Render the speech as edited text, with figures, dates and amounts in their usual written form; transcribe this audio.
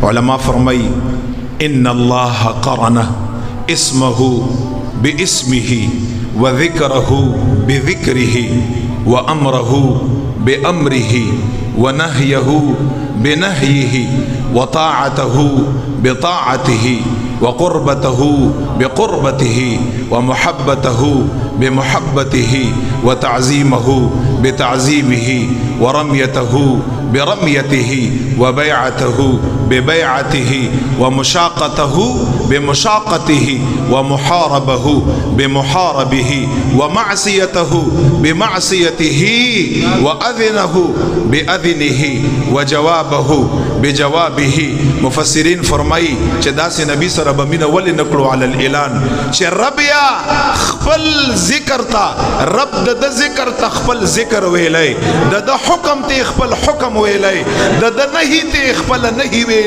علماء فرمائی ان اللہ قرن اسمه باسمه وذکره بذکره وامره بامره ونهيه بنهيه وطاعته بطاعته وقربته بقربته ومحبته بمحبته وتعظيمه بتعظيمه ورميته برميته وبيعته ببيعته ومشاقته بمشاقته ومحاربه بمحاربه ومعصيته بمعصيته وأذنه بأذنه وجوابه بجوابه. مفسرین فرمائی چې داسې نبی سره به مینه ولې نکړو علی الاعلان چې رب یا خپل ذکر تا رب د ذکر تا خپل ذکر ویلی د حکم ته خپل حکم ویلی د نهی ته خپل نهی ویلی